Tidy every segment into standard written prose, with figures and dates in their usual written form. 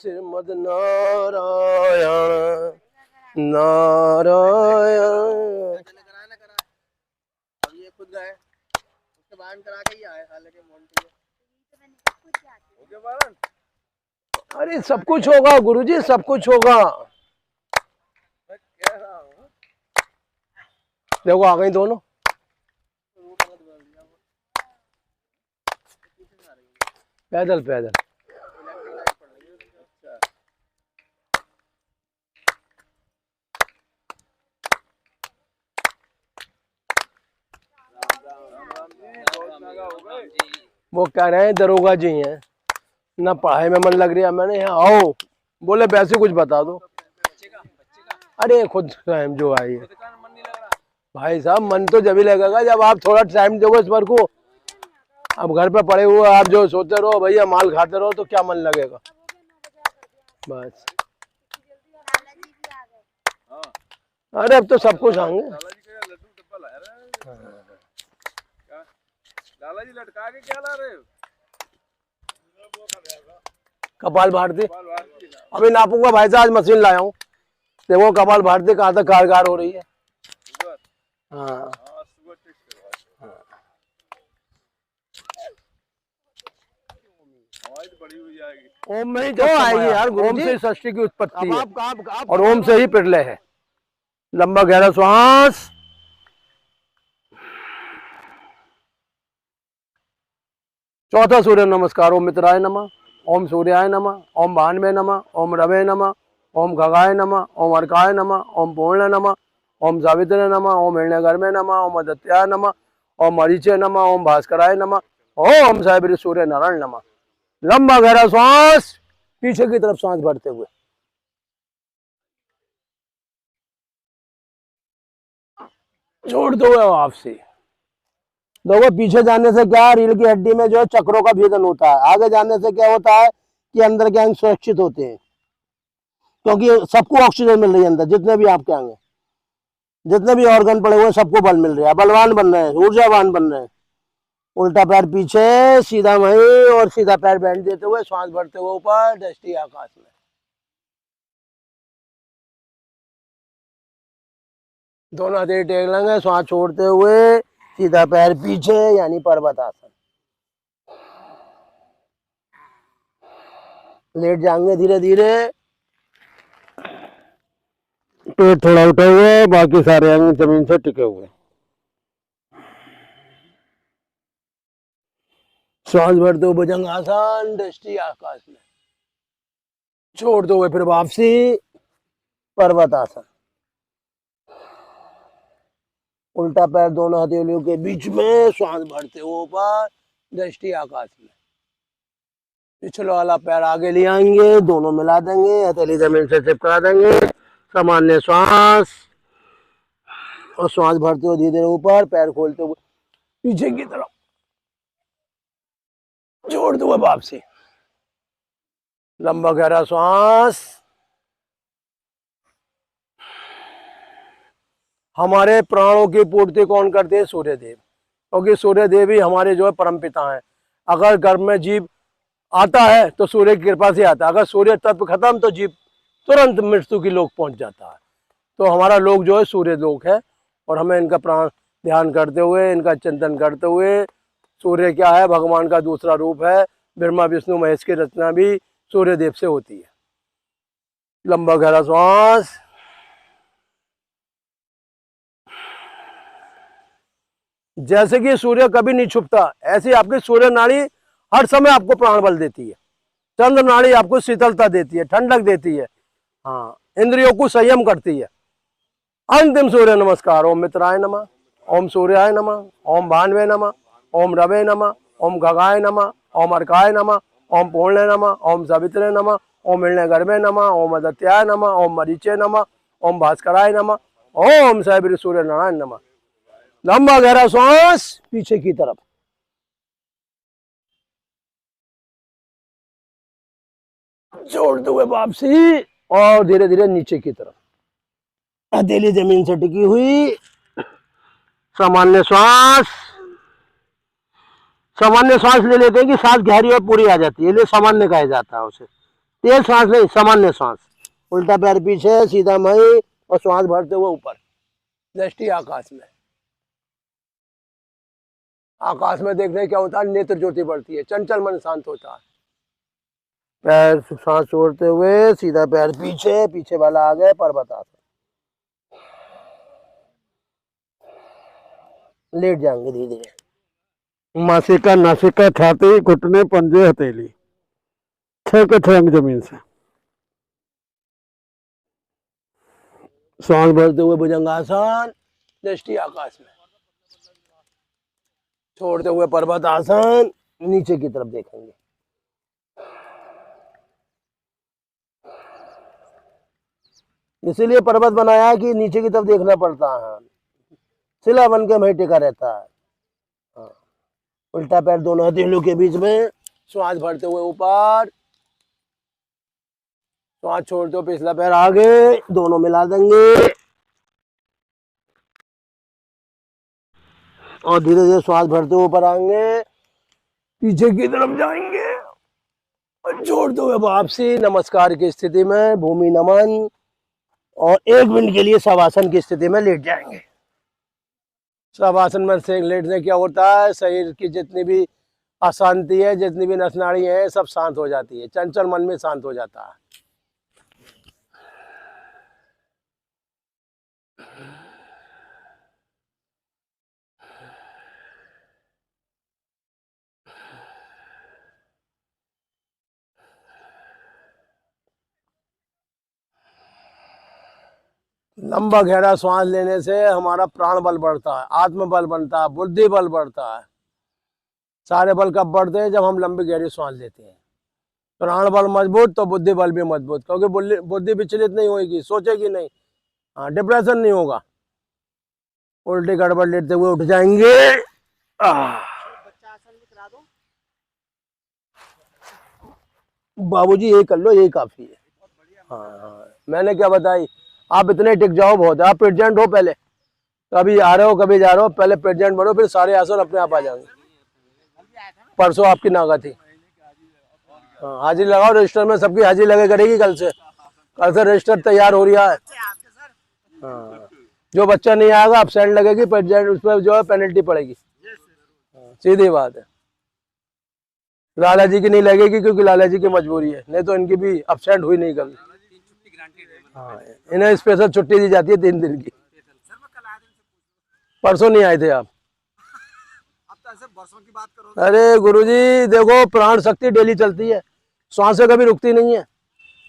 श्रीमद नारायण नारायण। अब ये खुद गए उसके बाद करा के ही आए हालांकि मोन्टी हो गया बारन। अरे सब कुछ होगा गुरुजी, सब कुछ होगा। मैं कह रहा हूँ देखो आ गई दोनों। पैदल पैदल। वो कह रहे हैं दरोगा जी हैं ना, पढ़ाई में मन लग रहा है। मैंने यहाँ आओ, बोले वैसे कुछ बता दो। अरे खुद स्वयं जो आई है भाई साहब, मन तो जब ही लगेगा जब आप थोड़ा टाइम दोगे इस पर को। अब घर पे पड़े हुए आप जो सोचते रहो भैया माल खाते रहो तो क्या मन लगेगा। बस अरे अब तो सब कुछ आएंगे। लाला जी लटका के क्या ला रहे हो? कपाल भारती अभी नापूंगा भाई साहब, आज मशीन लाया हूँ। देखो कपाल भारती कहाँ तक कारगर हो रही है। हाँ ओम में ही जो आएगी यार, ओम से षष्ठी की उत्पत्ति है और ओम से ही प्रलय है। लंबा गहरा श्वास। चौथा सूर्य नमस्कार। ओम मित्राय नमः, ओम सूर्याय नमः, ओम भान्वे नमः, ओम रवे नमः, ओम खगाय नमः, ओम अर्काय नमः, ओम पूर्ण नमः, ओम सावित्रे नमः, ओम हिरण्यगर्भे नमः, ओम आदित्याय नमः, ओम मरीचे नमः, ओम भास्कराय नमः, ओम सावित्री सूर्य नारायण नमः। लंबा गहरा श्वास, पीछे की तरफ सांस भरते हुए। छोड़ दो आपसे। देखो पीछे जाने से क्या, रीढ़ की हड्डी में जो है चक्रों का भेदन होता है। आगे जाने से क्या होता है कि अंदर के अंग सुरक्षित होते हैं, क्योंकि सबको ऑक्सीजन मिल रही है अंदर। जितने भी आपके अंग, जितने भी ऑर्गन पड़े हुए सबको बल मिल रहा है, बलवान बन रहे हैं, ऊर्जावान बन रहे हैं। उल्टा पैर पीछे, सीधा वहीं, और सीधा पैर बैंड देते हुए श्वास भरते हुए ऊपर, दृष्टि आकाश में। दोनों हाथ टेक लेंगे, श्वास छोड़ते हुए सीधा पैर पीछे यानी पर्वतासन। लेट जाएंगे धीरे धीरे, पेट थोड़ा उठे हुए, बाकी सारे अंग जमीन से टिके हुए। श्वास भरते हुए भुजंग आसन, दृष्टि आकाश में। छोड़ते हुए फिर वापसी पर्वतासन। उल्टा पैर दोनों हथेलियों के बीच में, श्वास भरते हुए ऊपर, दृष्टि आकाश में। पिछला वाला पैर आगे ले आएंगे, दोनों मिला देंगे, हथेली जमीन से चिपका देंगे। सामान्य श्वास, और श्वास भरते हुए धीरे धीरे ऊपर, पैर खोलते हुए पीछे की तरफ। जोड़ दो वापसी। लंबा गहरा श्वास। हमारे प्राणों की पूर्ति कौन करते हैं? सूर्यदेव, क्योंकि सूर्यदेव ही हमारे जो है परम पिता हैं। अगर गर्भ में जीव आता है तो सूर्य की कृपा से आता है। अगर सूर्य तत्व खत्म तो जीव तुरंत मृत्यु की लोक पहुंच जाता है। तो हमारा लोक जो है सूर्य लोक है, और हमें इनका प्राण ध्यान करते हुए, इनका चिंतन करते हुए। सूर्य क्या है? भगवान का दूसरा रूप है। ब्रह्मा विष्णु महेश की रचना भी सूर्य देव से होती है। लंबा गहरा श्वास। जैसे कि सूर्य कभी नहीं छुपता, ऐसे आपकी सूर्य नाड़ी हर समय आपको प्राण बल देती है। चंद्र नाड़ी आपको शीतलता देती है, ठंडक देती है, हाँ, इंद्रियों को संयम करती है। अंतिम सूर्य नमस्कार। ओम मित्राय नमः, ओम सूर्याय नमः, ओम भान्वे नमः, ओम रवे नमः, ओम खगाय नमः, ओम अर्काय नमः, ओम पूर्णे नमः, ओम सावित्रे नमः, ओम हिरण्यगर्भे नमः, ओम आदित्याय नमः, ओम मरीचे नमः, ओम भास्कराय नमः, ओम सावित्री सूर्य नारायण नमः। लंबा गहरा श्वास, पीछे की तरफ। जोड़ दो वापसी, और धीरे धीरे नीचे की तरफ। हथेली जमीन से टिकी हुई। सामान्य श्वास। सामान्य श्वास ले लेते हैं कि सांस गहरी और पूरी आ जाती है, इसलिए सामान्य कहा जाता है उसे। तेज सांस नहीं, सामान्य सांस। उल्टा पैर पीछे, सीधा मई और श्वास भरते हुए ऊपर, दृष्टि आकाश में। आकाश में देखने क्या होता है, नेत्र ज्योति बढ़ती है, चंचल मन शांत होता है। पैर सांस छोड़ते हुए सीधा पैर पीछे, पीछे वाला आगे, पर्वत आसन। लेट जाएंगे धीरे धीरे। मासिका, नासिका, छाती, घुटने, पंजे, हथेली, 6 के 6 अंग जमीन से। सांस भरते हुए भुजंगासन, दृष्टि आकाश में। छोड़ते हुए पर्वत आसन, नीचे की तरफ देखेंगे। इसीलिए पर्वत बनाया है कि नीचे की तरफ देखना पड़ता है, शिला बन के वहीं टिका रहता है। हाँ। उल्टा पैर दोनों हथेलियों के बीच में, श्वास भरते हुए ऊपर, श्वास छोड़ते हुए पिछला पैर आगे, दोनों मिला देंगे और धीरे धीरे श्वास भरते हुए ऊपर आएंगे, पीछे की तरफ जाएंगे और छोड़ते हुए वापसी नमस्कार की स्थिति में, भूमि नमन, और 1 मिनट के लिए शवासन की स्थिति में लेट जाएंगे। शवासन में से लेटने क्या होता है, शरीर की जितनी भी अशांति है, जितनी भी नस नाड़ी है, सब शांत हो जाती है, चंचल मन में शांत हो जाता है। लंबा गहरा श्वास लेने से हमारा प्राण बल बढ़ता है, आत्म बल बनता है, बुद्धि बल बढ़ता है। सारे बल कब बढ़ते हैं, जब हम लंबी गहरी श्वास लेते हैं। प्राण बल मजबूत तो बुद्धि बल भी मजबूत, क्योंकि बुद्धि विचलित नहीं होगी, सोचेगी नहीं। हाँ, डिप्रेशन नहीं होगा। उल्टी गड़बड़ लेते हुए उठ जाएंगे। बाबूजी यही कर लो, यही काफी है। हाँ, मैंने क्या बताई, आप इतने टिक जाओ बहुत है। आप प्रेजेंट हो, पहले कभी आ रहे हो कभी जा रहे हो, पहले प्रेजेंट बनो, फिर सारे आसन अपने आप आ जाएंगे। परसों आपकी नागा थी। हाँ, हाजिरी लगाओ रजिस्टर में, सबकी हाजिरी लगे करेगी कल से रजिस्टर तैयार हो रहा है। हाँ, जो बच्चा नहीं आएगा अपसेंट लगेगी, प्रेजेंट उस पर जो है पेनल्टी पड़ेगी। सीधी बात है। लाला जी की नहीं लगेगी क्योंकि लाला जी की मजबूरी है, नहीं तो इनकी भी अपसेंट हुई नहीं कभी। हाँ, इन्हें स्पेशल छुट्टी दी जाती है 3 दिन की। परसों नहीं आए थे आप? वर्षों की बात करो। अरे गुरुजी देखो, प्राण शक्ति डेली चलती है, सांसें कभी रुकती नहीं है,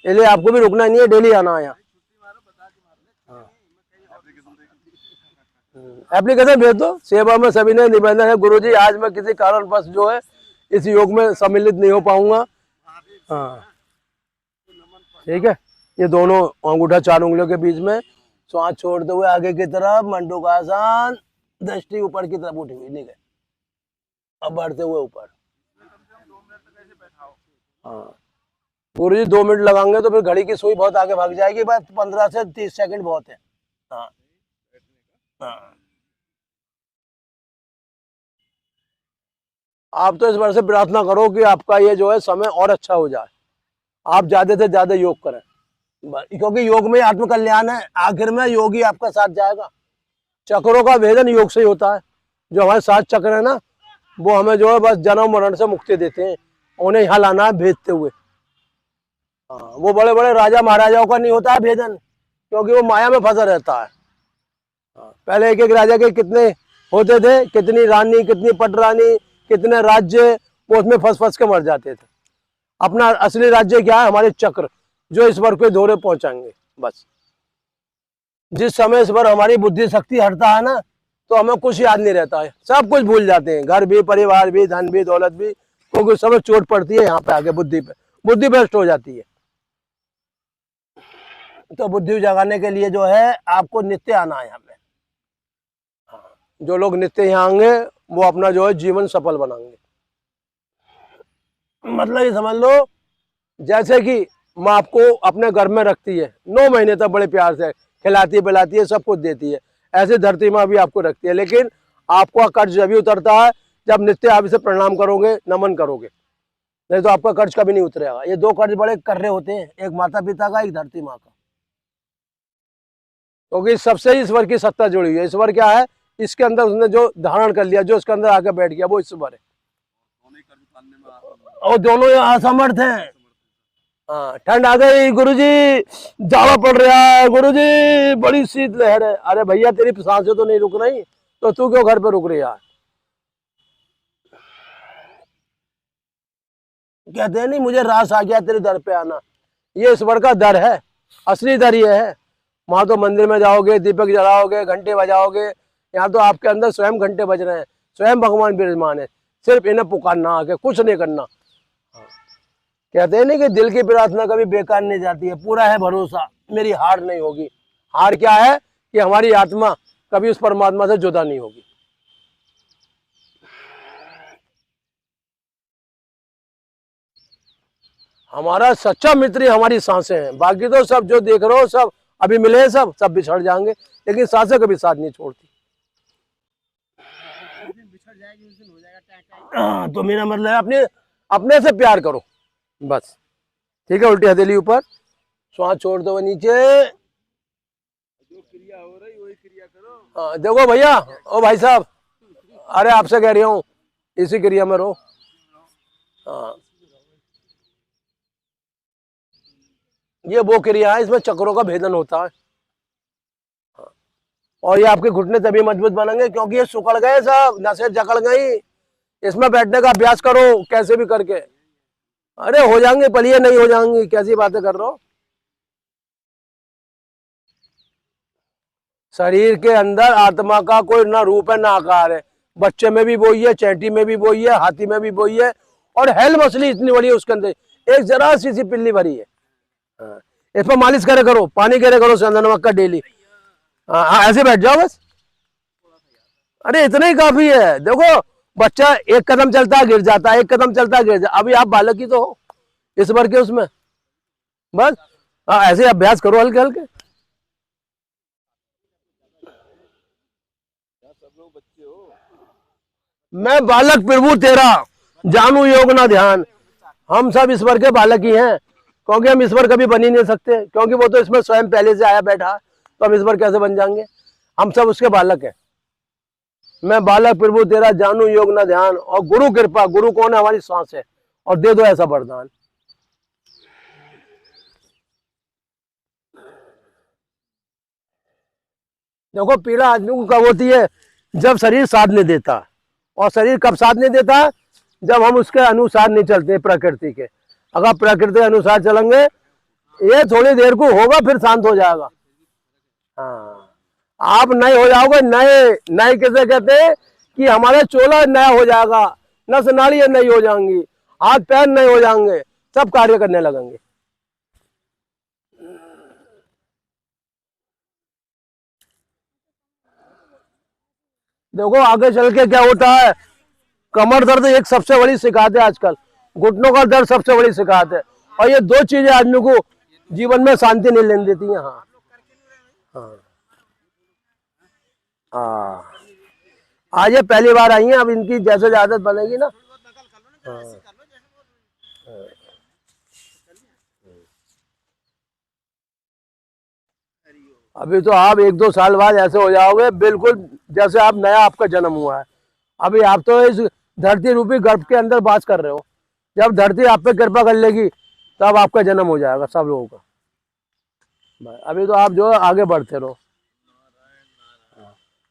इसलिए आपको भी रुकना नहीं है, डेली आना है यहाँ। एप्लीकेशन भेज दो, सेवा में सभी ने निबंधन है। गुरुजी आज मैं किसी कारणवश जो है इस योग में सम्मिलित नहीं हो पाऊंगा। हाँ ठीक है। ये दोनों अंगूठा 4 उंगलियों के बीच में, श्वास छोड़ते हुए आगे की तरफ, मंडूकासन, दृष्टि ऊपर की तरफ उठी हुई, नहीं गए, अब बढ़ते हुए ऊपर। हाँ गुरु जी 2 मिनट लगाएंगे तो फिर घड़ी की सुई बहुत आगे भाग जाएगी, बस 15 से 30 सेकंड बहुत है। हाँ हाँ, आप तो इस बार से प्रार्थना करो कि आपका ये जो है समय और अच्छा हो जाए, आप ज्यादा से ज्यादा योग करें, क्योंकि योग में आत्म कल्याण है। आखिर में योगी आपका साथ जाएगा। चक्रों का भेदन योग से ही होता है। जो हमारे 7 चक्र है ना, वो हमें जो है बस जन्म मरण से मुक्ति देते हैं, उन्हें यहाँ लाना है भेदते हुए। हाँ, वो बड़े बड़े राजा महाराजाओं का नहीं होता है भेदन, क्योंकि वो माया में फंसा रहता है। पहले एक एक राजा के कितने होते थे, कितनी रानी, कितनी पटरानी, कितने राज्य, वो उसमें फंस फंस के मर जाते थे। अपना असली राज्य क्या है, हमारे चक्र, जो इस वर्ग के दौरे पहुंचाएंगे। बस जिस समय इस पर हमारी बुद्धि शक्ति हटता है ना, तो हमें कुछ याद नहीं रहता है, सब कुछ भूल जाते हैं, घर भी, परिवार भी, धन भी, दौलत भी, क्योंकि समय चोट पड़ती है यहाँ पे आके बुद्धि पे, बुद्धि भ्रष्ट हो जाती है। तो बुद्धि जगाने के लिए जो है आपको नित्य आना है यहाँ पे। जो लोग नित्य यहाँ आएंगे वो अपना जो है जीवन सफल बनाएंगे। मतलब ये समझ लो, जैसे कि माँ आपको अपने घर में रखती है, 9 महीने तक बड़े प्यार से खिलाती है, पिलाती है, सब कुछ देती है, ऐसे धरती माँ भी आपको रखती है। लेकिन आपका कर्ज अभी उतरता है जब नित्य आप इसे प्रणाम करोगे, नमन करोगे। नहीं तो आपका कर्ज कभी नहीं उतरेगा। ये दो कर्ज बड़े कर्रे होते हैं, एक माता पिता का, एक धरती माँ का। क्योंकि सबसे ईश्वर की सत्ता जुड़ी हुई है। ईश्वर क्या है, इसके अंदर उसने जो धारण कर लिया, जो इसके अंदर आके बैठ गया, वो ईश्वर है। और दोनों यहाँ असमर्थ हैं। हाँ, ठंड आ गई गुरुजी, जाड़ा पड़ रहा है गुरुजी, बड़ी शीत लहर है। अरे भैया तेरी सांसें तो नहीं रुक रही, तो तू क्यों घर पे रुक रही है? कहते हैं नहीं मुझे रास आ गया तेरे दर पे आना। ये ईश्वर का दर है, असली दर ये है। वहां तो मंदिर में जाओगे, दीपक जलाओगे, घंटे बजाओगे, यहाँ तो आपके अंदर स्वयं घंटे बज रहे हैं, स्वयं भगवान विराजमान है। सिर्फ इन्हें पुकारना आके, कुछ नहीं करना। कहते हैं नहीं कि दिल की प्रार्थना कभी बेकार नहीं जाती है। पूरा है भरोसा, मेरी हार नहीं होगी। हार क्या है कि हमारी आत्मा कभी उस परमात्मा से जुदा नहीं होगी। हमारा सच्चा मित्र ही हमारी सांसें हैं। बाकी तो सब जो देख रहे हो सब अभी मिले हैं, सब बिछड़ जाएंगे, लेकिन सांसें कभी साथ नहीं छोड़ती। बिछड़ जाएगी उस दिन हो जाएगा। तो मेरा मतलब है अपने से प्यार करो बस। ठीक है, उल्टी हथेली ऊपर, श्वास छोड़ दो नीचे। जो क्रिया हो रही वही क्रिया करो। हाँ, देखो भैया, ओ भाई साहब, अरे आपसे कह रही हूँ, इसी क्रिया में रहो। हाँ, ये वो क्रिया है, इसमें चक्रों का भेदन होता है। हाँ, और ये आपके घुटने तभी मजबूत बनेंगे क्योंकि ये सुकड़ गए, सब नसें जकड़ गई। इसमें बैठने का अभ्यास करो कैसे भी करके। अरे हो जाएंगे, पलिए नहीं हो जाएंगी, कैसी बातें कर रहे हो। शरीर के अंदर आत्मा का कोई ना रूप है ना आकार है। बच्चे में भी वही है, चैंटी में भी वही है, हाथी में भी वही है, और हेल मछली इतनी बड़ी है उसके अंदर एक जरा सी पिल्ली भरी है। हाँ, इस पर मालिश करे करो, पानी करे करो चंदन नमक का डेली। हाँ, ऐसे बैठ जाओ बस। अरे इतना ही काफी है। देखो बच्चा एक कदम चलता है गिर जाता है, एक कदम चलता है गिर जाता है। अभी आप बालक ही तो हो इस भर के उसमें, बस। हाँ, ऐसे अभ्यास करो हल्के हल्के। मैं बालक प्रभु तेरा, जानू योग ना ध्यान। हम सब ईश्वर के बालक ही हैं, क्योंकि हम ईश्वर कभी बन ही नहीं सकते, क्योंकि वो तो इसमें स्वयं पहले से आया बैठा, तो हम ईश्वर कैसे बन जाएंगे? हम सब उसके बालक हैं। मैं बालक प्रभु तेरा, जानू योग ना ध्यान, और गुरु कृपा। गुरु कौन है? हमारी सांस है, और दे दो ऐसा वरदान। देखो पीड़ा आदमी को कब होती है? जब शरीर साथ नहीं देता। और शरीर कब साथ नहीं देता? जब हम उसके अनुसार नहीं चलते, प्रकृति के। अगर प्रकृति के अनुसार चलेंगे, ये थोड़ी देर को होगा, फिर शांत हो जाएगा। हाँ, आप नए हो जाओगे। नए नए कैसे कहते हैं कि हमारा चोला नया हो जाएगा, नस नाड़ियां नई हो जाएंगी, हाथ पैर नए हो जाएंगे, सब कार्य करने लगेंगे। देखो आगे चल के क्या होता है। कमर दर्द एक सबसे बड़ी शिकायत है आजकल, घुटनों का दर्द सबसे बड़ी शिकायत है, और ये दो चीजें आदमी को जीवन में शांति नहीं लेने देती हैं। हाँ हाँ हाँ, आज ये पहली बार आई हैं, अब इनकी जैसे आदत बनेगी ना। हाँ अभी तो आप 1-2 साल बाद ऐसे हो जाओगे बिल्कुल जैसे आप नया आपका जन्म हुआ है। अभी आप तो इस धरती रूपी गर्भ के अंदर वास कर रहे हो। जब धरती आप पे कृपा कर लेगी तब आपका जन्म हो जाएगा सब लोगों का। अभी तो आप जो आगे बढ़ते रहो।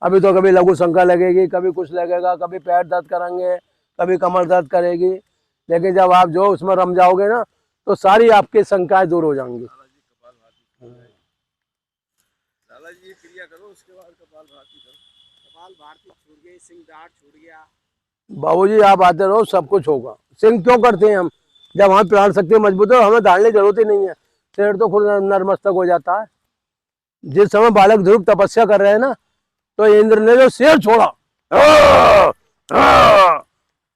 अभी तो कभी लघु शंका लगेगी, कभी कुछ लगेगा, कभी पैर दर्द करेंगे, कभी कमर दर्द करेगी, लेकिन जब आप जो उसमें रम जाओगे ना तो सारी आपकी शंकाएं दूर हो जाएंगी। लाला जी ये क्रिया करो, उसके बाद कपाल भारती करो। कपाल भारती छूट गई, सिंह दाढ़ छूट गया। बाबूजी आप आते रहो, सब कुछ होगा। सिंह क्यों करते हैं हम? जब हमारी प्राण शक्ति मजबूत है, हमें धारने की जरूरत ही नहीं है। शेर तो खुद नरमस्तक हो जाता है। जिस समय बालक ध्रुव तपस्या कर रहे हैं ना, तो इंद्र ने जो शेर छोड़ा,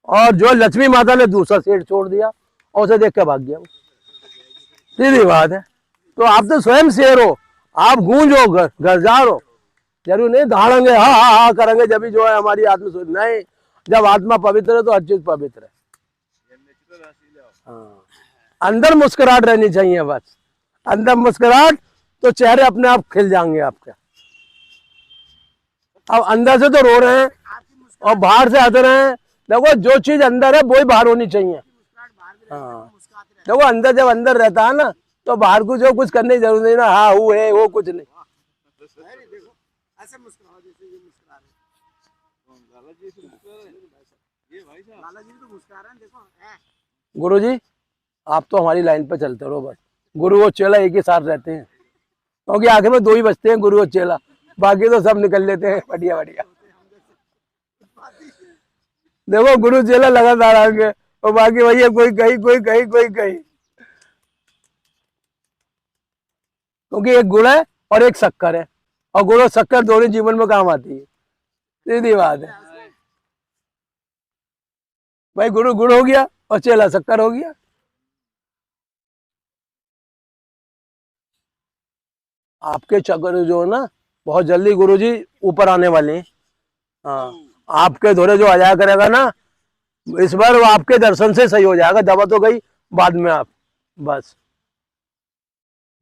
और जो लक्ष्मी माता ने दूसरा शेर छोड़ दिया, और उसे देख के भाग गया। सीधी बात है। तो आप तो स्वयं शेर हो, आप गूंजो, गरजार हो। जरूर नहीं धाड़ेंगे, हाँ हाँ हाँ करेंगे जब भी जो है हमारी आत्मा नहीं। जब आत्मा पवित्र है तो हर चीज पवित्र है। हाँ, अंदर मुस्कुराहट रहनी चाहिए बस, अंदर मुस्कुराहट तो चेहरे अपने आप खिल जाएंगे आपके। अब अंदर से तो रो रहे हैं और बाहर से हंस रहे हैं। देखो जो चीज अंदर है वही बाहर होनी चाहिए। हाँ, देखो अंदर जब अंदर रहता है ना तो बाहर को जो कुछ करने की जरूरत नहीं ना, हाँ वो है वो कुछ नहीं। देखो ऐसे मुस्कुराओ जैसे ये मुस्कुरा रहे हैं। लाला जी तो मुस्कुरा रहे हैं, देखो गुरुजी आप तो हमारी लाइन पे चलते रहो बस। गुरु और चेला एक ही साथ रहते हैं, क्योंकि आगे में दो ही बचते हैं, गुरु और चेला, बाकी तो सब निकल लेते हैं। बढ़िया बढ़िया। देखो गुरु चेला लगातार आएंगे और बाकी भैया कोई कहीं कोई कहीं कोई कहीं, क्योंकि एक गुड़ है और एक शक्कर है, और गुड़ और शक्कर दोनों जीवन में काम आती है। सीधी बात है भाई, गुरु गुड़ हो गया और चेला शक्कर हो गया। आपके चक्कर जो है ना बहुत जल्दी गुरुजी ऊपर आने वाले हैं। हाँ, आपके धोरे जो आ जाया करेगा ना इस बार वो आपके दर्शन से सही हो जाएगा। दवा तो गई बाद में आप बस।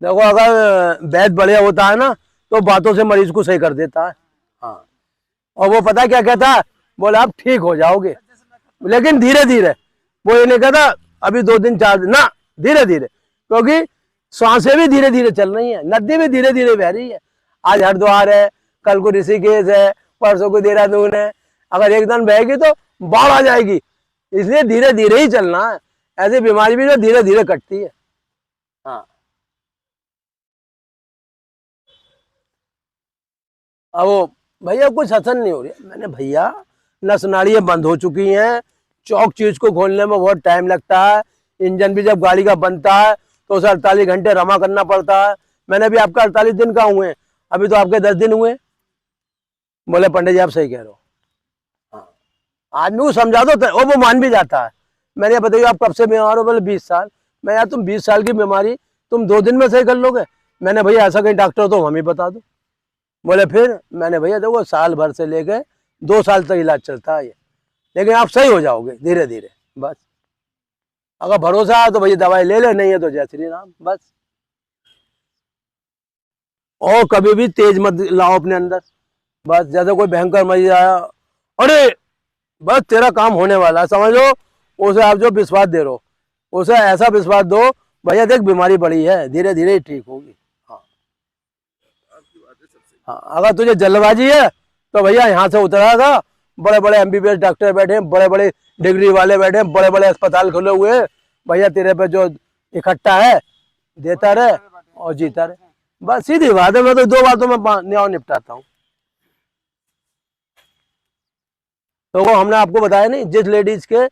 देखो अगर वैद्य बढ़िया होता है ना तो बातों से मरीज को सही कर देता है। हाँ, और वो पता है क्या कहता है, बोले आप ठीक हो जाओगे, लेकिन धीरे धीरे। वो ये नहीं कहता अभी 2 दिन 4 दिन ना, धीरे धीरे, क्योंकि सांसें भी धीरे धीरे चल रही है, नदी भी धीरे धीरे बह रही है। आज हरिद्वार है, कल को ऋषिकेश है, परसों को देहरादून है। अगर एक दिन बहेगी तो बाढ़ आ जाएगी, इसलिए धीरे धीरे ही चलना है। ऐसी बीमारी भी जो धीरे धीरे कटती है। हाँ, अब वो भैया कुछ हसन नहीं हो रही है। मैंने भैया नस नाड़ियाँ बंद हो चुकी हैं, चौक चीज को खोलने में बहुत टाइम लगता है। इंजन भी जब गाड़ी का बनता है तो उसे 48 घंटे रमा करना पड़ता है। मैंने भी आपका 48 दिन का हुए, अभी तो आपके 10 दिन हुए। बोले पंडित जी आप सही कह रहे हो। हाँ, आदमी को समझा दो वो मान भी जाता है। मैंने बताइए आप कब से बीमार हो, बोले 20 साल। मैं यार तुम 20 साल की बीमारी तुम 2 दिन में सही कर लोगे? मैंने भैया ऐसा कहीं डॉक्टर तो हम ही बता दो। बोले फिर? मैंने भैया देखो साल भर से लेके 2 साल तक इलाज चलता है ये, लेकिन आप सही हो जाओगे धीरे धीरे बस। अगर भरोसा है तो भैया दवाई ले ले, नहीं है तो जय श्री राम बस। और कभी भी तेज मत लाओ अपने अंदर बस। जैसे कोई भयंकर मरीज आया, अरे बस तेरा काम होने वाला है समझो, उसे आप जो विश्वास दे रहे हो उसे ऐसा विश्वास दो भैया देख बीमारी बड़ी है, धीरे धीरे ही ठीक होगी। हाँ हाँ, अगर तुझे जल्दबाजी है तो भैया यहाँ से उतरागा, बड़े बड़े MBBS डॉक्टर बैठे हैं, बड़े बड़े डिग्री वाले बैठे हैं, बड़े बड़े अस्पताल खुले हुए हैं। भैया तेरे पे जो इकट्ठा है देता रहे और जीता रहे बस। सीधी बात है, मैं तो 2 बातों में न्याय निपटाता हूँ। तो वो हमने आपको बताया नहीं, जिस लेडीज के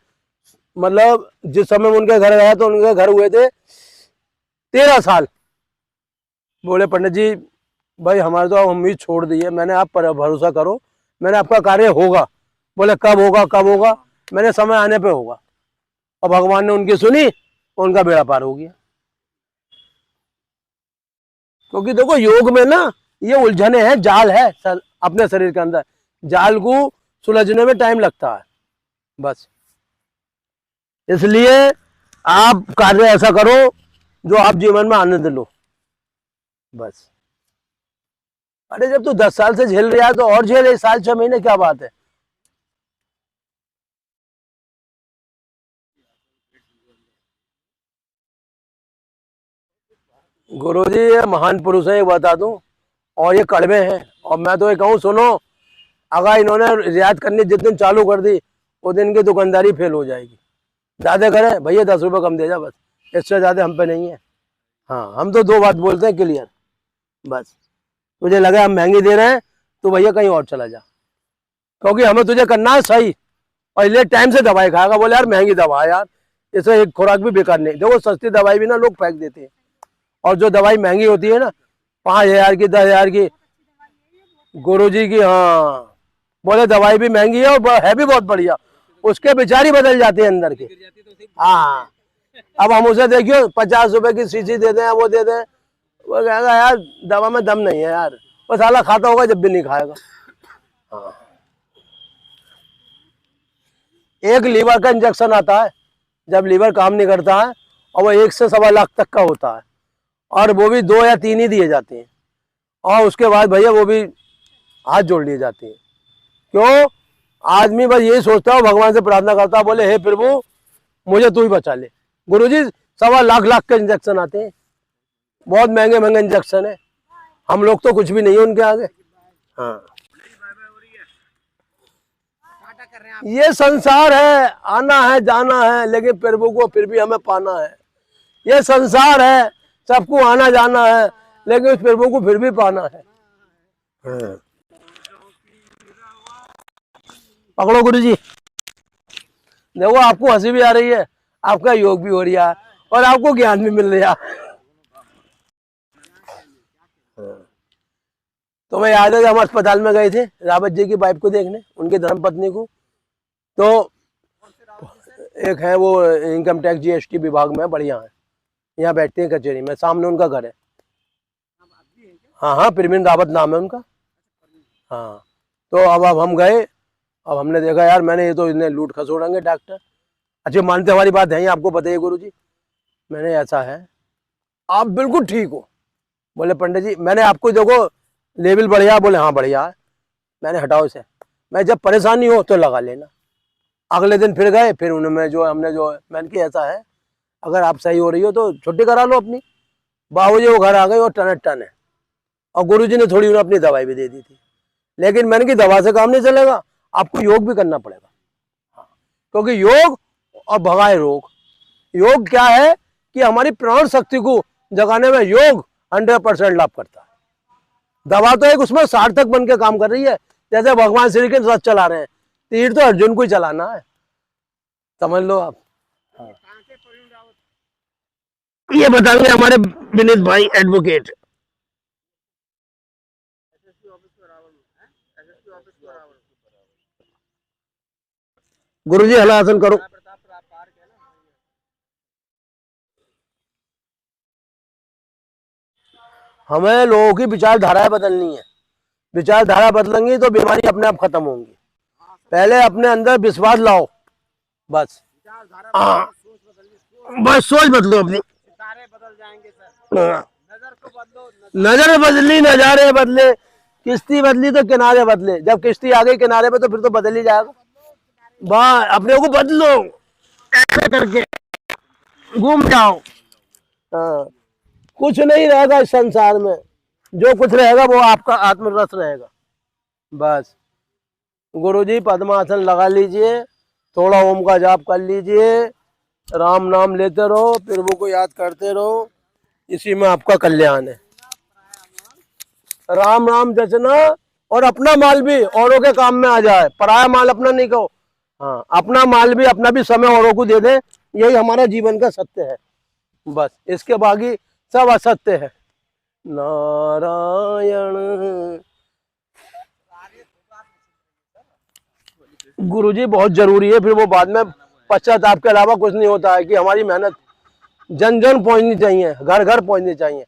मतलब जिस समय में उनके घर गया तो उनके घर हुए थे 13 साल। बोले पंडित जी भाई हमारे तो उम्मीद छोड़ दी है। मैंने आप पर भरोसा करो, मैंने आपका कार्य होगा। बोले कब होगा कब होगा? मैंने समय आने पे होगा। और भगवान ने उनकी सुनी, उनका बेड़ा पार हो गया। क्योंकि देखो योग में ना ये उलझने हैं, जाल है अपने शरीर के अंदर, जाल को सुलझने में टाइम लगता है बस। इसलिए आप कार्य ऐसा करो जो आप जीवन में आनंद लो बस। अरे जब तू 10 साल से झेल रहा है तो और झेल, 1 साल 6 महीने क्या बात है। गुरुजी ये महान पुरुष है, ये बता दूं, और ये कड़वे हैं। और मैं तो ये कहूँ सुनो, अगर इन्होंने रियायत करनी जिस दिन चालू कर दी उस दिन की दुकानदारी फेल हो जाएगी। ज्यादा करें भैया 10 रुपये कम दे जा बस, इससे ज्यादा हम पे नहीं है। हाँ, हम तो 2 बात बोलते हैं क्लियर बस। तुझे लगा हम महंगी दे रहे हैं तो भैया कहीं और चला जा, क्योंकि हमें तुझे करना है सही। और इसलिए टाइम से दवाई खाएगा। बोले यार महंगी दवा है यार, इससे एक खुराक भी बेकार नहीं। देखो सस्ती दवाई भी ना लोग फेंक देते हैं, और जो दवाई महंगी होती है ना 5,000 की 10,000 की गुरुजी की, हाँ बोले दवाई भी महंगी है और है भी बहुत बढ़िया, उसके विचार ही बदल जाते हैं अंदर के। हाँ, अब हम उसे देखियो 50 रुपए की शीशी दे दें, वो दे दें, वो कहेगा यार दवा में दम नहीं है यार, वो साला खाता होगा जब भी नहीं खाएगा। हाँ, एक लीवर का इंजेक्शन आता है जब लीवर काम नहीं करता है, और वो 1 से सवा लाख तक का होता है, और वो भी 2 या 3 ही दिए जाते हैं, और उसके बाद भैया वो भी हाथ जोड़ लिए जाते हैं। क्यों? आदमी बस यही सोचता है, भगवान से प्रार्थना करता है, बोले हे प्रभु मुझे तू ही बचा ले। गुरुजी 1.25 लाख के इंजेक्शन आते हैं, बहुत महंगे महंगे इंजेक्शन है, हम लोग तो कुछ भी नहीं है उनके आगे। हाँ, ये संसार है, आना है जाना है, लेकिन प्रभु को फिर भी हमें पाना है। ये संसार है, सबको आना जाना है, लेकिन उस प्रभु को फिर भी पाना है। हाँ। पकड़ो गुरुजी, देखो आपको हंसी भी आ रही है, आपका योग भी हो रहा है, और आपको ज्ञान भी मिल रहा है। तो मैं याद है कि हम अस्पताल में गए थे रावत जी की वाइफ को देखने, उनकी धर्मपत्नी को। तो एक है वो इनकम टैक्स GST विभाग में, बढ़िया है, यहाँ बैठते हैं कचहरी में, सामने उनका घर है। हाँ हाँ, प्रवीण रावत नाम है उनका। हाँ, तो अब हम गए, अब हमने देखा यार, मैंने ये तो इन्हें लूट खसोड़ेंगे डॉक्टर। अच्छे मानते हमारी बात है, आपको बताइए गुरुजी। मैंने ऐसा है, आप बिल्कुल ठीक हो। बोले पंडित जी मैंने आपको देखो लेवल बढ़िया, बोले हाँ बढ़िया है। मैंने हटाओ इसे, मैं जब परेशानी हो तो लगा लेना। अगले दिन फिर गए, फिर उन्होंने जो हमने जो मैंने कि ऐसा है, अगर आप सही हो रही हो तो छुट्टी करा लो अपनी। बाबूजी वो घर आ गए और टन है, और गुरुजी ने थोड़ी उन्हें अपनी दवाई भी दे दी थी। लेकिन मैंने कि दवा से काम नहीं चलेगा, आपको योग भी करना पड़ेगा। हाँ, क्योंकि योग और भगाए रोग। योग क्या है कि हमारी प्राण शक्ति को जगाने में योग 100% लाभ करता है। दवा तो एक उसमें सार्थक बन के काम कर रही है, जैसे भगवान श्री कृष्ण रथ चला रहे हैं, तीर तो अर्जुन को ही चलाना है, समझ लो आप। हाँ। ये बताएंगे हमारे विनीत भाई एडवोकेट। गुरुजी हलासन करो। हमें लोगों की विचारधाराएं बदलनी है, विचारधारा बदलेंगी तो बीमारी अपने आप खत्म होंगी। पहले अपने अंदर विश्वास लाओ, बस। हाँ, बस सोच बदलो अपनी, बदल जाएंगे सर। हाँ। नजर को बदलो, नजर बदली नजारे बदले, किश्ती बदली तो किनारे बदले। जब किश्ती आ गई किनारे पे तो फिर तो बदल ही जाएगा। वाह, अपने को बदलो, ऐसे करके घूम जाओ। हाँ, कुछ नहीं रहेगा इस संसार में, जो कुछ रहेगा वो आपका आत्मरस रहेगा, बस। गुरुजी पद्मासन लगा लीजिए, थोड़ा ओम का जाप कर लीजिए, राम नाम लेते रहो, प्रभु को याद करते रहो, इसी में आपका कल्याण है। राम राम जचना, और अपना माल भी औरों के काम में आ जाए, पराया माल अपना नहीं कहो। हाँ, अपना माल भी, अपना भी समय औरों को दे दे, यही हमारा जीवन का सत्य है, बस। इसके बाकी सब असत्य है। नारायण। गुरुजी बहुत जरूरी है, फिर वो बाद में पश्चाताप के अलावा कुछ नहीं होता है, कि हमारी मेहनत जन जन पहुंचनी चाहिए, घर घर पहुंचनी चाहिए।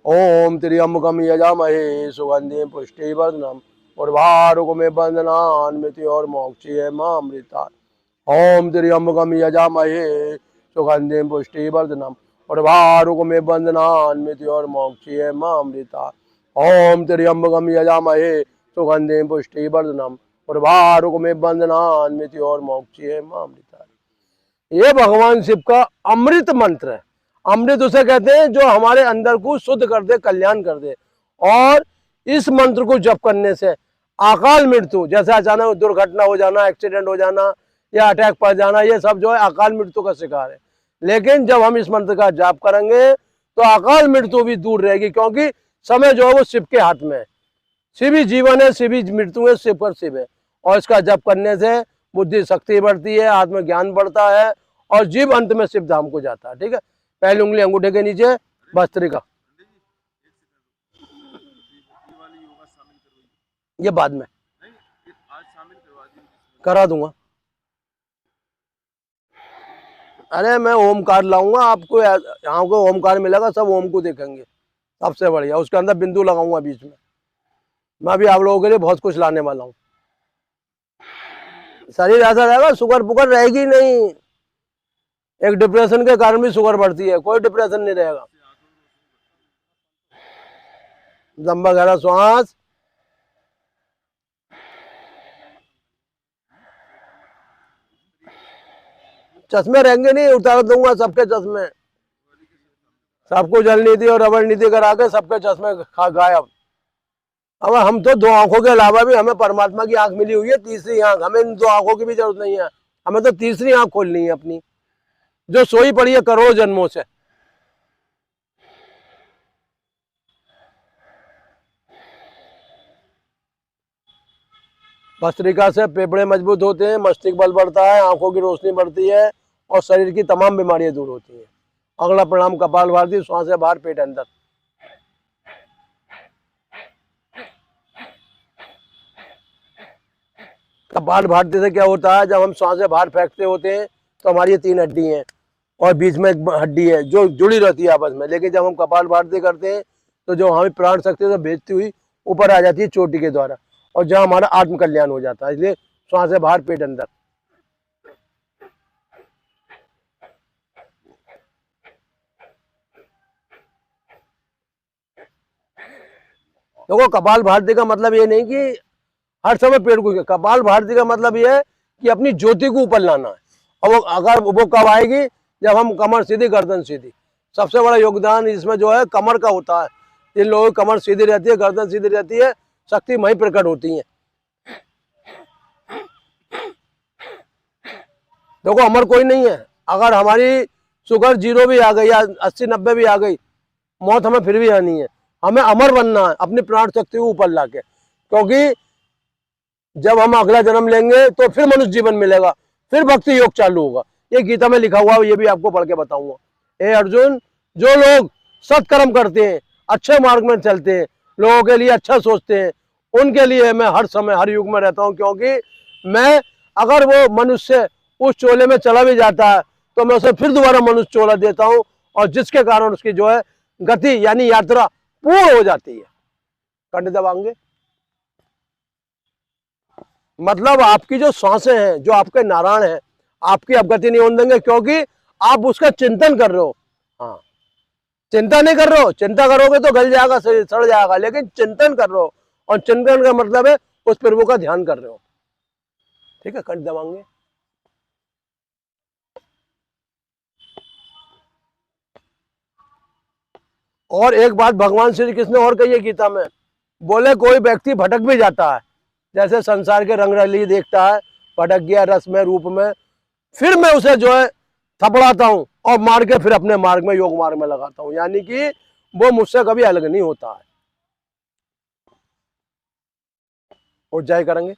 ओम त्र्यंबकम यजामहे सुगंधिं पुष्टिवर्धनम् उर्वारुकमेव बन्धनान् मृत्योर्मोक्षयेमामृतात्। ओम त्र्यंबकम यजामहे सुगंधिं पुष्टिवर्धनम् उर्वारुकमेव बन्धनान् मृत्योर्मोक्षयेमामृतात्। ओम त्र्यंबकम यजामहे सुगंधिं पुष्टिवर्धनम् उर्वारुकमेव बन्धनान् मृत्योर्मोक्षयेमामृतात्। ये भगवान शिव का अमृत मंत्र है। अमृत उसे कहते हैं जो हमारे अंदर को शुद्ध कर दे, कल्याण कर दे। और इस मंत्र को जप करने से अकाल मृत्यु, जैसे अचानक दुर्घटना हो जाना, एक्सीडेंट हो जाना या अटैक पड़ जाना, ये सब जो है अकाल मृत्यु का शिकार है। लेकिन जब हम इस मंत्र का जाप करेंगे तो अकाल मृत्यु भी दूर रहेगी, क्योंकि समय जो है वो शिव के हाथ में है। शिव ही जीवन है, शिव ही मृत्यु है, शिव पर शिव है। और इसका जप करने से बुद्धि शक्ति बढ़ती है, आत्मज्ञान बढ़ता है, और जीभ अंत में सिर्फ धाम को जाता है। ठीक है, पहली उंगली अंगूठे के नीचे, भस्त्रिका, ये बाद में करा दूंगा। अरे मैं ओमकार लाऊंगा, आपको यहाँ को ओमकार मिलेगा, सब ओम को देखेंगे, सबसे बढ़िया। उसके अंदर बिंदु लगाऊंगा बीच में। मैं भी आप लोगों के लिए बहुत कुछ लाने वाला हूँ। शरीर ऐसा रहेगा, शुगर पुगर रहेगी नहीं। एक डिप्रेशन के कारण भी शुगर बढ़ती है, कोई डिप्रेशन नहीं रहेगा। लंबा गहरा श्वास, चश्मे रहेंगे नहीं, उतार दूंगा सबके चश्मे, सबको जल नीति और रबड़ नीति करा के सबके चश्मे गायब। अब हम तो दो आंखों के अलावा भी हमें परमात्मा की आंख मिली हुई है, तीसरी आंख। हमें इन दो आंखों की भी जरूरत नहीं है, हमें तो तीसरी आंख खोलनी है अपनी, जो सोई पड़ी है करोड़ों जन्मों से। भस्त्रिका से फेफड़े मजबूत होते हैं, मस्तिष्क बल बढ़ता है, आंखों की रोशनी बढ़ती है और शरीर की तमाम बीमारियां दूर होती हैं। अगला प्रणाम कपालभाति, श्वास से बाहर, पेट अंदर। कपालभाति से क्या होता है, जब हम श्वास से बाहर फेंकते होते हैं तो हमारी ये 3 हड्डी हैं और बीच में एक हड्डी है जो जुड़ी रहती है आपस में। लेकिन जब हम कपालभाति करते हैं तो जो हमें प्राण शक्ति से भेजती हुई ऊपर आ जाती है चोटी के द्वारा, और जहाँ हमारा आत्म कल्याण हो जाता है। इसलिए श्वास से बाहर, पेट अंदर। देखो, कपालभाति का मतलब ये नहीं कि हर समय पेड़ को, कपालभाति का मतलब ये है कि अपनी ज्योति को ऊपर लाना है। और वो कब आएगी, जब हम कमर सीधी, गर्दन सीधी। सबसे बड़ा योगदान इसमें जो है कमर का होता है। जिन लोगों की कमर सीधी रहती है, गर्दन सीधी रहती है, शक्ति वहीं प्रकट होती है। देखो, अमर कोई नहीं है। अगर हमारी शुगर 0 भी आ गई या 80-90 भी आ गई, मौत हमें फिर भी आनी है। हमें अमर बनना है अपनी प्राण शक्ति को ऊपर लाके, क्योंकि जब हम अगला जन्म लेंगे तो फिर मनुष्य जीवन मिलेगा, फिर भक्ति योग चालू होगा। ये गीता में लिखा हुआ है, ये भी आपको पढ़ के बताऊंगा। हे अर्जुन, जो लोग सत्कर्म करते हैं, अच्छे मार्ग में चलते हैं, लोगों के लिए अच्छा सोचते हैं, उनके लिए मैं हर समय, हर युग में रहता हूँ। क्योंकि मैं, अगर वो मनुष्य उस चोले में चला भी जाता है तो मैं उसे फिर दोबारा मनुष्य चोला देता हूँ, और जिसके कारण उसकी जो है गति यानी यात्रा पूर्ण हो जाती है। कंठ दबाएंगे। मतलब आपकी जो सांसें हैं, जो आपके नारायण हैं, आपकी अब गति नहीं होने देंगे, क्योंकि आप उसका चिंतन कर रहे हो। हाँ, चिंता नहीं कर रहे हो, चिंता करोगे तो गल जाएगा, सड़ जाएगा। लेकिन चिंतन कर रहे हो, और चिंतन का मतलब है उस प्रभु का ध्यान कर रहे हो। ठीक है, कंठ दबाएंगे। और एक बात भगवान श्री कृष्ण और कही है गीता में, बोले कोई व्यक्ति भटक भी जाता है, जैसे संसार के रंग रली देखता है, भटक गया रस में, रूप में, फिर मैं उसे जो है थपड़ाता हूं और मार के फिर अपने मार्ग में, योग मार्ग में लगाता हूं। यानी कि वो मुझसे कभी अलग नहीं होता है। उज्जाई करेंगे।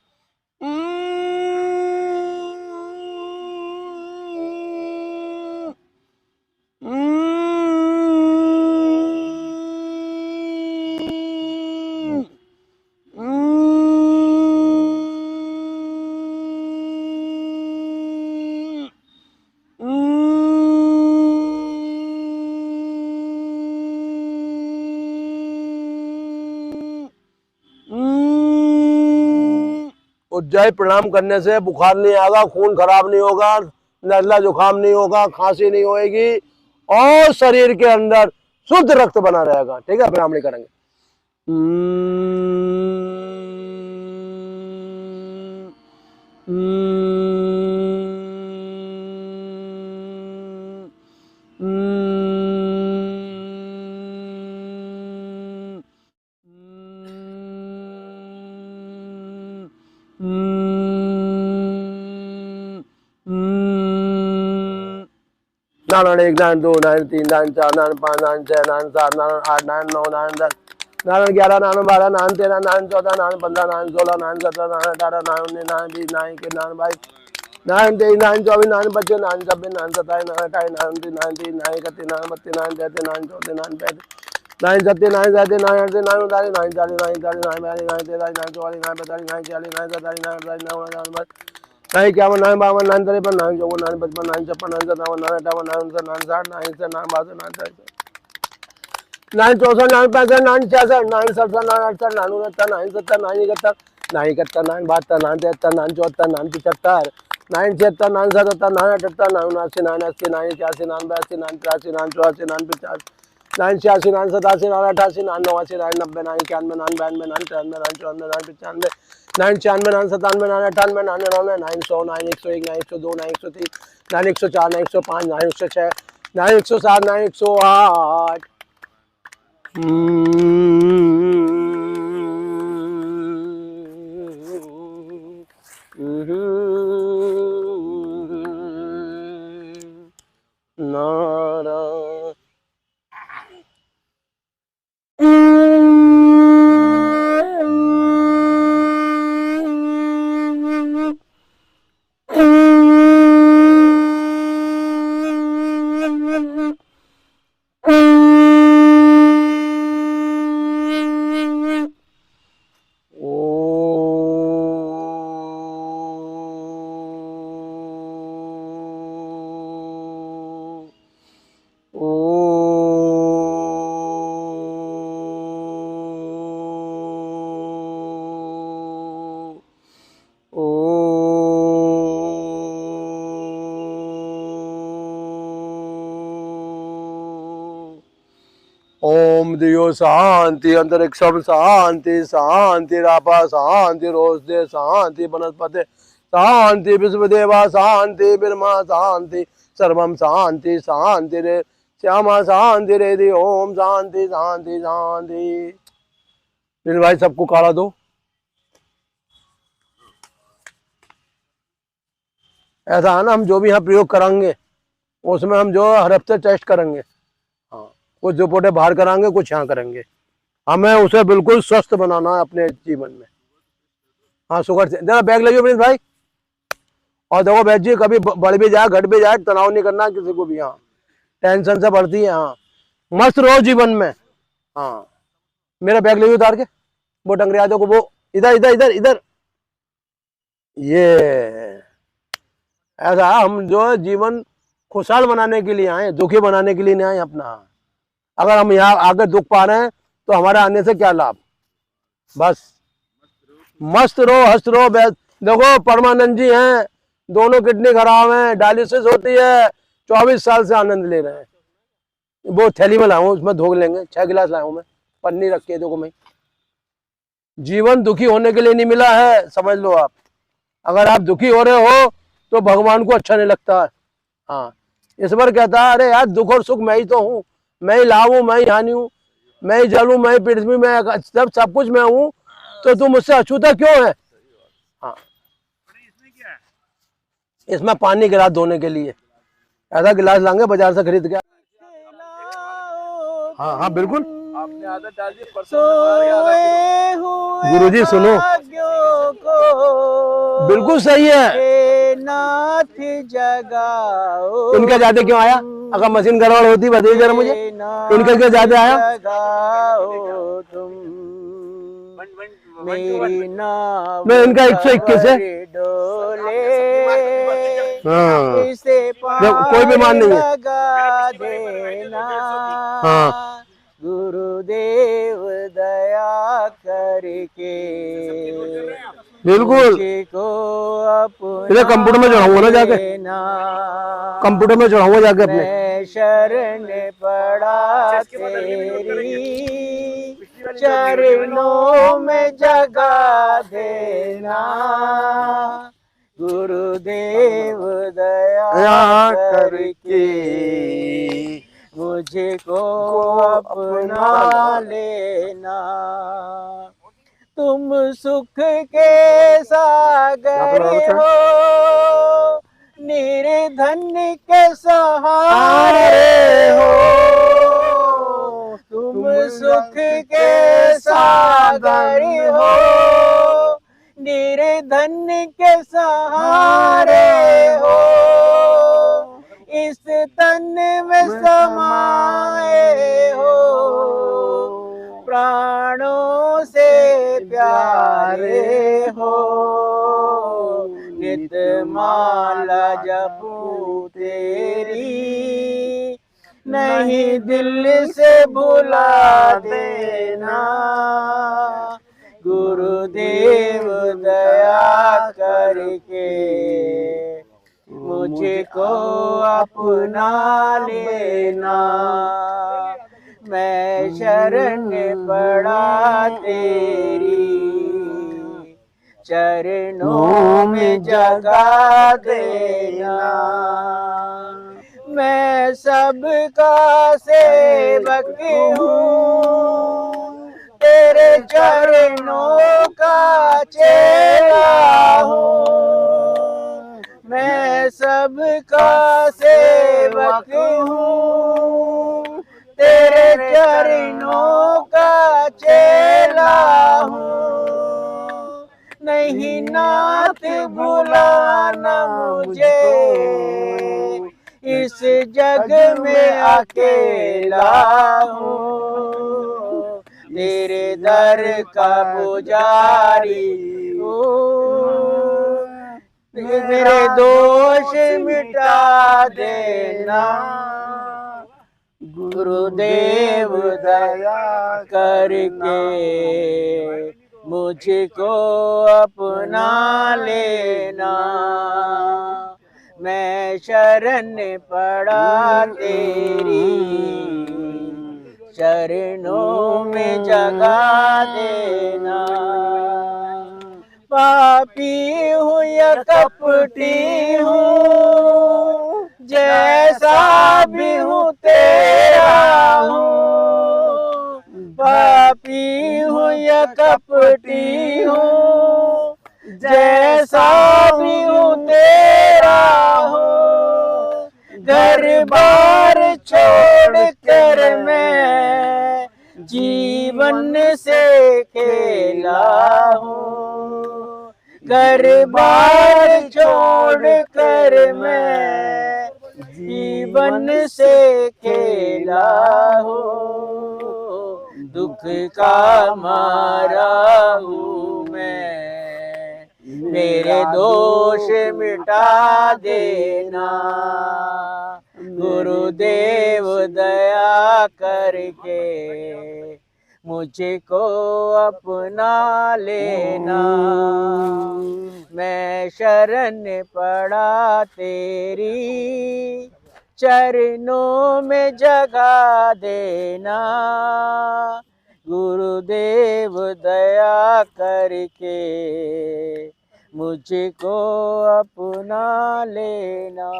उज्जाई प्रणाम करने से बुखार नहीं आएगा, खून खराब नहीं होगा, नजला जुकाम नहीं होगा, खांसी नहीं होएगी, और शरीर के अंदर शुद्ध रक्त बना रहेगा। ठीक है, प्रणाम नहीं करेंगे। नारायण 1, नारायण 2, नारायण 3, नारायण 4, नारायण 5, नारायण 6, नारायण 7, नारायण 8, नारायण 9, नारायण 10, नारायण 11, नारायण 12, नारायण 13, नारायण 14, नारायण 15, नारायण 16, नारायण 17, नारायण 18, नारायण 19, नारायण 20, नारायण 21, नारायण 22, 9 23 9 24 9 25 9 26 9 27 9 28 9 29 30 9 31 9 32 9 33 9 34 9 35 9 37 9 38 9 39 9 40 9 41 9 42 9 43 9 44 9 45 9 46 9 47 9 48 9 49 9 51 9 52 9 53 9 54 9 55 9 56 9 57 9 58 9 59 9 60 9 61 9 62 9 63 9 64 9 65 9 66 9 67 9 68 9 69 9 70 9 71 9 71 9 72 9 73 9 74 9 75 9 76 9 77 9 78 9 79 9 80 9 81 9 82 9 83 9 84 9 85 9 86 9 87 9 88 9 89 9 90 9 91 9 92 9 93 9 94 9 95 9 96 9 97 9 98 9 99 9 100 9 101 9 102 9 103 9 104 9 105 9 106 9 107 9 108 नारा ओम दियो शांति अंतरिक्षम शांति शांति रापा शांति रोषदे शांति वनस्पति शांति विश्वदेवा शांति ब्रह्मा शांति सर्वम शांति शांति रे श्यामा शांति रे दी ओम शांति शांति शांति। फिर भाई सबको काढ़ा दो। ऐसा है ना, हम जो भी यहाँ प्रयोग करेंगे उसमें हम जो हर हफ्ते टेस्ट करेंगे। हाँ, कुछ रिपोर्टें बाहर कराएंगे, कुछ यहाँ करेंगे। हमें उसे बिल्कुल स्वस्थ बनाना है अपने जीवन में। हाँ, शुगर से जरा बैग लगे प्लीज भाई। और देखो बैठ जी, कभी बढ़ भी जाए घट भी जाए, तनाव नहीं करना किसी को भी। हाँ, टेंशन से बढ़ती है। हाँ, मस्त रहो जीवन में। हाँ, मेरा बैग ले उतार के, वो टंगरियादों को, वो इधर इधर इधर इधर। ये ऐसा हम जो है जीवन खुशहाल बनाने के लिए आए, दुखी बनाने के लिए नहीं आए अपना। अगर हम यहाँ आगे दुख पा रहे हैं तो हमारे आने से क्या लाभ। बस मस्त रहो, हंस रहो। देखो परमानंद जी हैं, दोनों किडनी खराब हैं, डायलिसिस होती है, 24 साल से आनंद ले रहे हैं। वो थैली में लाऊं, उसमें धो लेंगे। 6 गिलास लाऊं मैं, पन्नी रख के। देखो मैं, जीवन दुखी होने के लिए नहीं मिला है, समझ लो आप। अगर आप दुखी हो रहे हो तो भगवान को अच्छा नहीं लगता है। हाँ, ईश्वर कहता है अरे यार, दुख और सुख मैं ही तो हूँ, मैं ही लाभ हूँ, मैं ही हानि हूँ, मैं ही जल हूँ, मैं ही पृथ्वी में, सब कुछ मैं हूँ, तो तू मुझसे अछूता क्यों है। हाँ, इसमें पानी गिलास धोने के लिए ऐसा गिलास लाएंगे बाजार से खरीद के। हाँ हाँ बिल्कुल, आपने आदत डाल दी। गुरुजी सुनो, बिल्कुल सही है। नाथ जगाओ, इनका ज्यादा क्यों आया? अगर मशीन गड़बड़ होती बताइए जरा मुझे, इनका क्या ज्यादा आया? जगाओ तुम मेरी नाव मैं इनका 121 है। डोले, हाँ, इसे कोई बीमार नहीं है। लगा देना। हाँ, गुरुदेव दया करके बिल्कुल। को अपना इधर कंप्यूटर में चढ़ाऊंगा ना जाके, कंप्यूटर में चढ़ाऊंगा जाके अपने। मैं शरण पड़ा तेरी चरणों में जगा देना। गुरुदेव दया करके मुझे को अपना लेना। तुम सुख के सागर हो, निर्धन के सहारे हो। तुम सुख के सागर हो, निर्धन के सहारे हो, इस तन में समाए हो, प्राणों से प्यारे हो, नित माला जपूं तेरी, नहीं दिल से भुला देना, गुरुदेव दया करके मुझको अपना लेना, मैं शरण पड़ा तेरी, चरणों में जगा देना, मैं सबका सेवक हूँ, तेरे चरणों का चेला हूँ, मैं सबका सेवक हूँ, तेरे चरणों का चेला हूँ, नहीं नाथ भुलाना मुझे, इस जग में अकेला हूँ, तेरे दर का पुजारी हूँ, मेरे दोष मिटा देना, गुरुदेव दया करके मुझको अपना लेना, मैं शरण पड़ा तेरी, चरणों में जगा देना, पापी हूँ या कपटी हूँ, जैसा भी हूँ तेरा हूँ, पापी हूँ या कपटी हूँ, जैसा भी हूँ तेरा हूँ, घर बार छोड़ कर मैं जीवन से खेला हूँ, घर बार छोड़ कर मैं जीवन से खेला हूँ, दुख का मारा हूँ मैं, मेरे दोष मिटा देना, गुरुदेव दया करके मुझको अपना लेना, मैं शरण पड़ा तेरी, चरणों में जगा देना, गुरुदेव दया करके मुझको अपना लेना।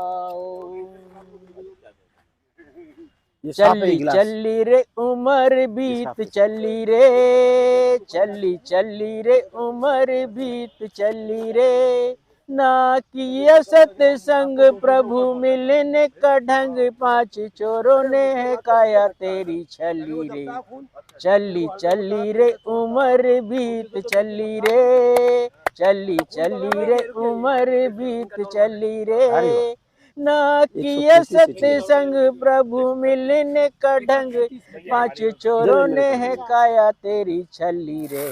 चली चली रे उम्र बीत चली रे, चली चली रे उम्र बीत चली रे, ना किया सत्संग प्रभु मिलने का ढंग, पांच चोरों ने है काया तेरी छली रे, चली चली रे उम्र बीत चली रे, चली चली रे उम्र बीत चली रे, ना किया सत्संग प्रभु मिलने का ढंग, पांच चोरों ने है काया तेरी छली रे,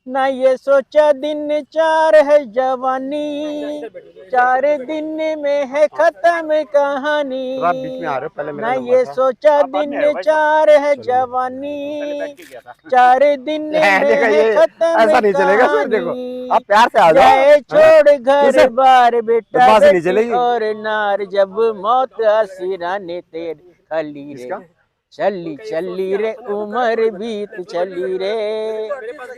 ना ये सोचा दिन चार है जवानी, 4 दिन में है खत्म कहानी, ना ये सोचा दिन चार है जवानी, 4 दिन में है खत्म कहानी, आप प्यार से आ जाओ, छोड़ घर बार बेटा बेटी और नार, जब मौत हसीराने तेरे खली रे, चली चली रे उम्र बीत चली रे,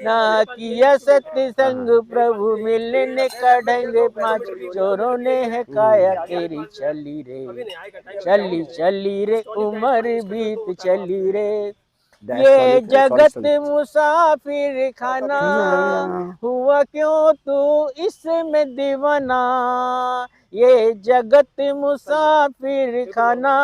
ना किया सत्संग प्रभु मिलने का ढंग, पांच चोरों ने है काया तेरी चली रे, चली चली रे उम्र बीत चली रे, ये जगत मुसाफिर खाना, हुआ क्यों तू इसमें दीवाना, ये जगत मुसाफिर खाना,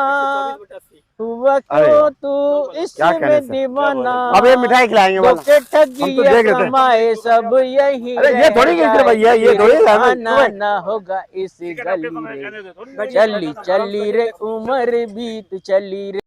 हुआ अरे क्यों वाह। तू क्या इसमें कहने सर। दीवाना। अब ये मिठाई खिलाएंगे वाला। धोखे ठगी हम तो देख रहे थे। कमाए सब यही अरे ये थोड़ी रह गिर भैया, ये जाए, थोड़ी फिर है। आना ना होगा इस गली रे। चली चली रे उम्र बीत चली रे।